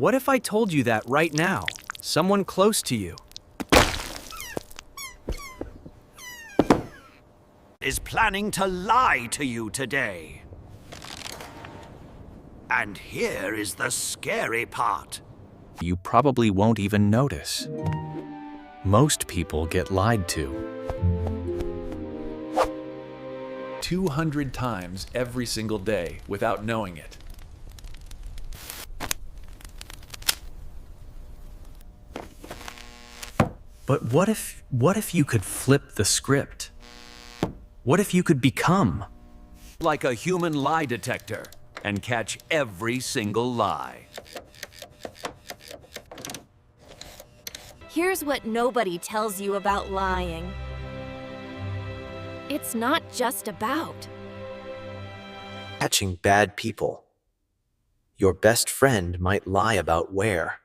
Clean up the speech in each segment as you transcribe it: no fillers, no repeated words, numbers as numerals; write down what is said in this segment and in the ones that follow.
What if I told you that right now? Someone close to you. Is planning to lie to you today. And here is the scary part. You probably won't even notice. Most people get lied to. 200 times every single day without knowing it. But what if you could flip the script? What if you could become Like a human lie detector and catch every single lie. Here's what nobody tells you about lying. It's not just about catching bad people. Your best friend might lie about where.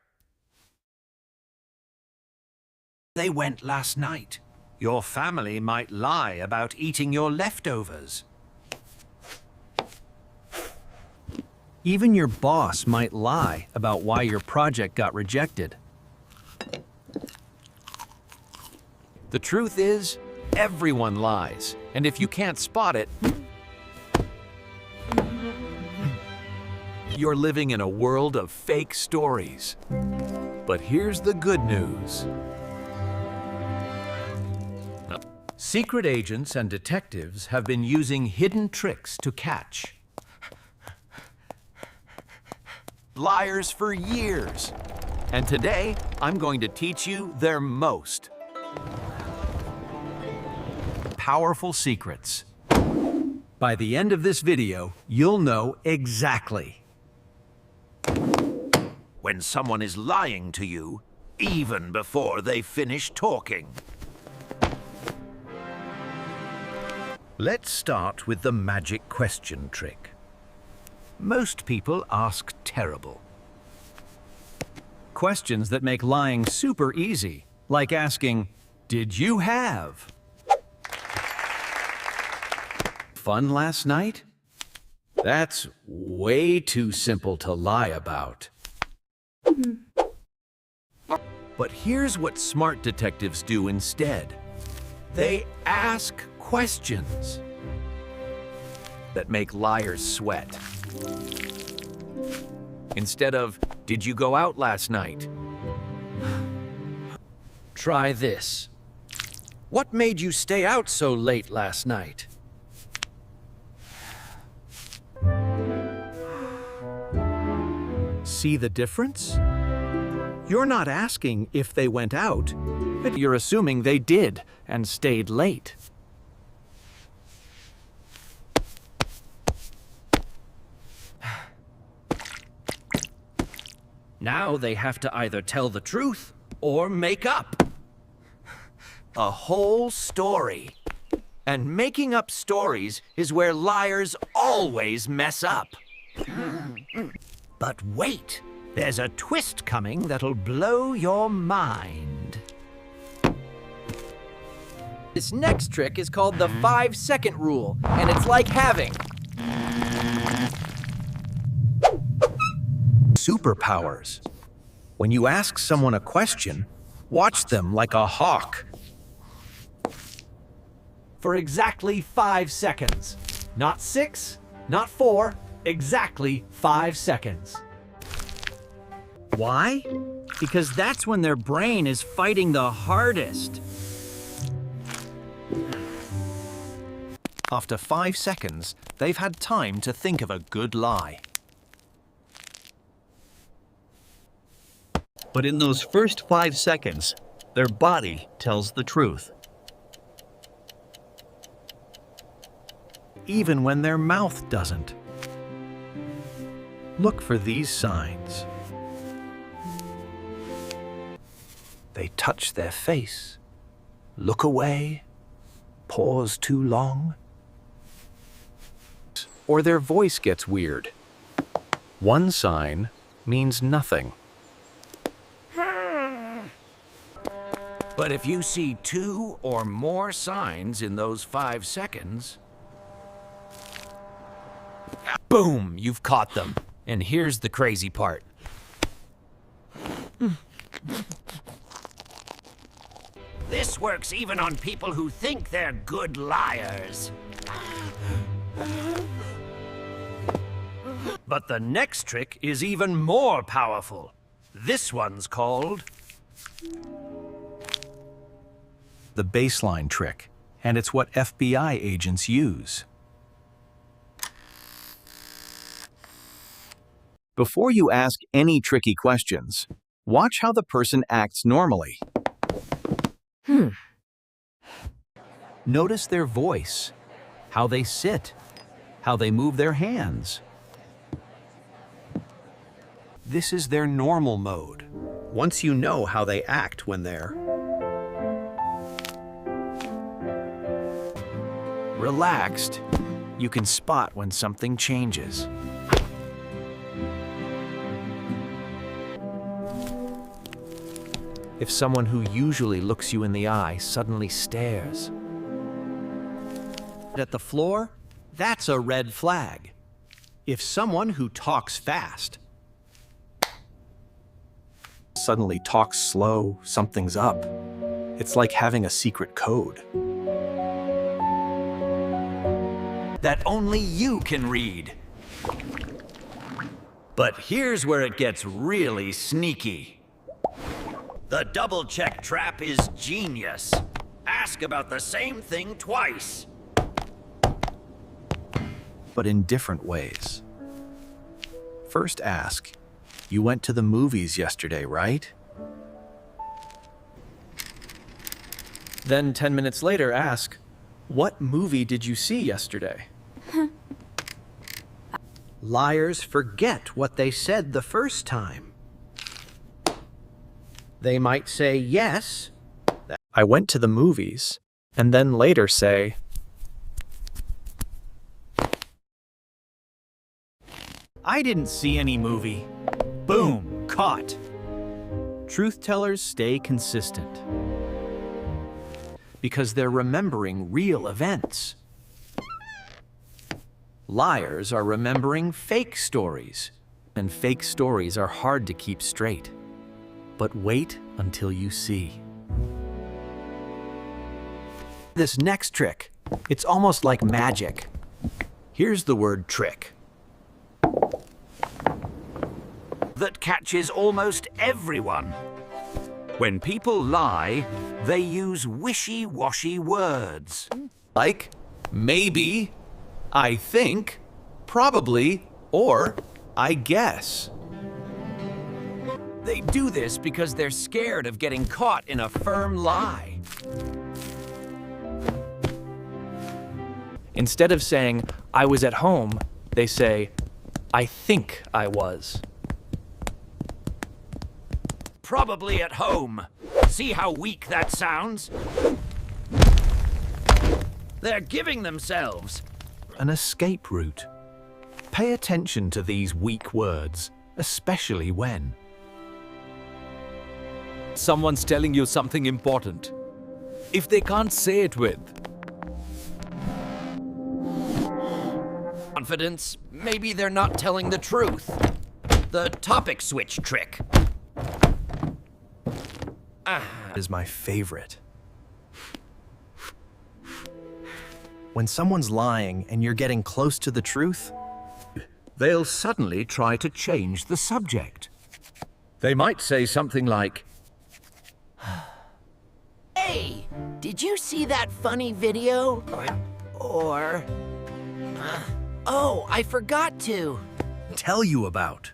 They went last night. Your family might lie about eating your leftovers. Even your boss might lie about why your project got rejected. The truth is, everyone lies, and if you can't spot it, you're living in a world of fake stories. But here's the good news. Secret agents and detectives have been using hidden tricks to catch liars for years. And today, I'm going to teach you their most powerful secrets. By the end of this video, you'll know exactly when someone is lying to you, even before they finish talking. Let's start with the magic question trick. Most people ask terrible questions that make lying super easy, like asking, "Did you have fun last night?" That's way too simple to lie about. But here's what smart detectives do instead. They ask questions that make liars sweat. Instead of, "Did you go out last night?" Try this. "What made you stay out so late last night?" See the difference? You're not asking if they went out, but you're assuming they did and stayed late. Now they have to either tell the truth or make up a whole story. And making up stories is where liars always mess up. But wait, there's a twist coming that'll blow your mind. This next trick is called the 5-second rule, and it's like having superpowers. When you ask someone a question, watch them like a hawk. For exactly 5 seconds. Not 6, not 4, exactly 5 seconds. Why? Because that's when their brain is fighting the hardest. After 5 seconds, they've had time to think of a good lie. But in those first 5 seconds, their body tells the truth. Even when their mouth doesn't. Look for these signs. They touch their face, look away, pause too long, or their voice gets weird. One sign means nothing. But if you see 2 or more signs in those 5 seconds, boom, you've caught them. And here's the crazy part. This works even on people who think they're good liars. But the next trick is even more powerful. This one's called The baseline trick, and it's what FBI agents use. Before you ask any tricky questions, watch how the person acts normally. Notice their voice, how they sit, how they move their hands. This is their normal mode. Once you know how they act when they're relaxed, you can spot when something changes. If someone who usually looks you in the eye suddenly stares at the floor, that's a red flag. If someone who talks fast suddenly talks slow, something's up. It's like having a secret code that only you can read. But here's where it gets really sneaky. The double-check trap is genius. Ask about the same thing twice. but in different ways. First ask, "You went to the movies yesterday, right?" Then 10 minutes later ask, "What movie did you see yesterday?" Liars forget what they said the first time. They might say yes. "I went to the movies," and then later say, "I didn't see any movie." Boom, caught. Truth tellers stay consistent because they're remembering real events. Liars are remembering fake stories, and fake stories are hard to keep straight. But wait until you see. This next trick, it's almost like magic. Here's the word trick. That catches almost everyone. When people lie, they use wishy-washy words. Like, maybe, I think, probably, or I guess. They do this because they're scared of getting caught in a firm lie. Instead of saying, "I was at home," they say, "I think I was." Probably at home. See how weak that sounds? They're giving themselves An escape route. Pay attention to these weak words, especially when Someone's telling you something important. If they can't say it with confidence. Maybe they're not telling the truth. The topic switch trick. is my favorite. When someone's lying and you're getting close to the truth, They'll suddenly try to change the subject. They might say something like, "Hey, did you see that funny video?" Or, "Oh, I forgot to." tell you about.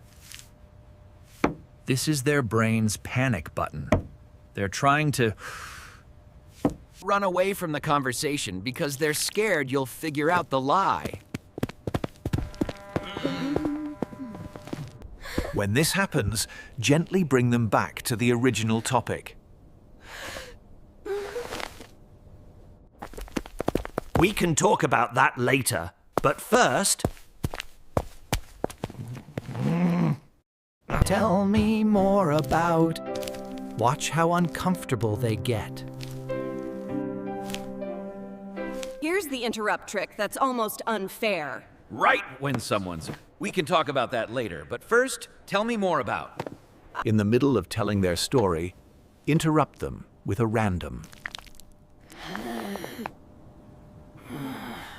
This is their brain's panic button. They're trying to Run away from the conversation because they're scared you'll figure out the lie. When this happens, gently bring them back to the original topic. We can talk about that later, but first, Tell me more about. Watch how uncomfortable they get. Here's the interrupt trick that's almost unfair. right when someone's... We can talk about that later, but first, tell me more about. In the middle of telling their story, interrupt them with a random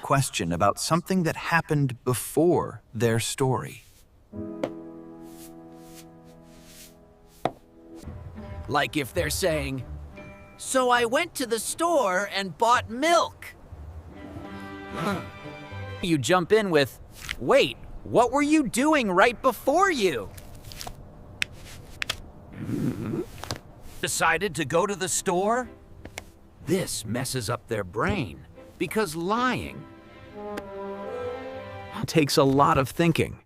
question about something that happened before their story. Like if they're saying, "So I went to the store and bought milk." You jump in with, "Wait, what were you doing right before you?" Decided to go to the store? This messes up their brain because lying takes a lot of thinking.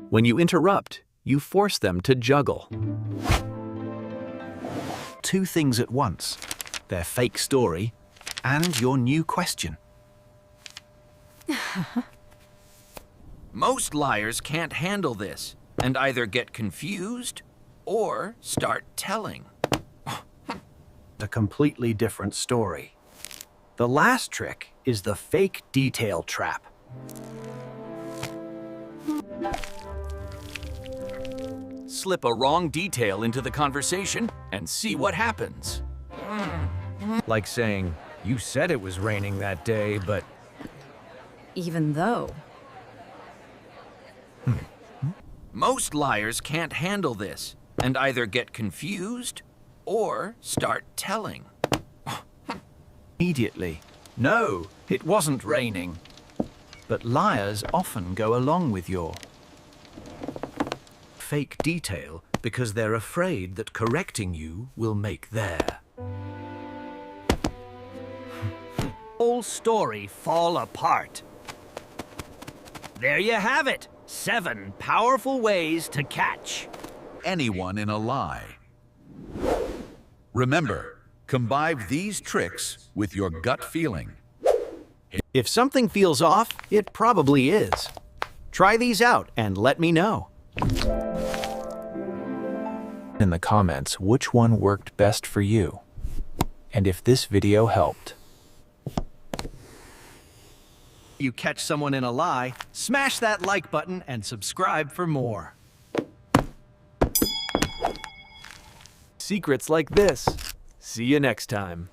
When you interrupt, you force them to juggle two things at once, their fake story and your new question. Most liars can't handle this and either get confused or start telling a completely different story. The last trick is the fake detail trap. Slip a wrong detail into the conversation and see what happens. Like saying, "You said it was raining that day, but..." Even though. Most liars can't handle this and either get confused or start telling immediately. No, it wasn't raining. But liars often go along with your fake detail because they're afraid that correcting you will make their whole story fall apart. There you have it. 7 powerful ways to catch anyone in a lie. Remember, combine these tricks with your gut feeling. If something feels off, it probably is. Try these out and let me know. in the comments which one worked best for you, and if this video helped. You catch someone in a lie, smash that like button and subscribe for more. Secrets like this. See you next time.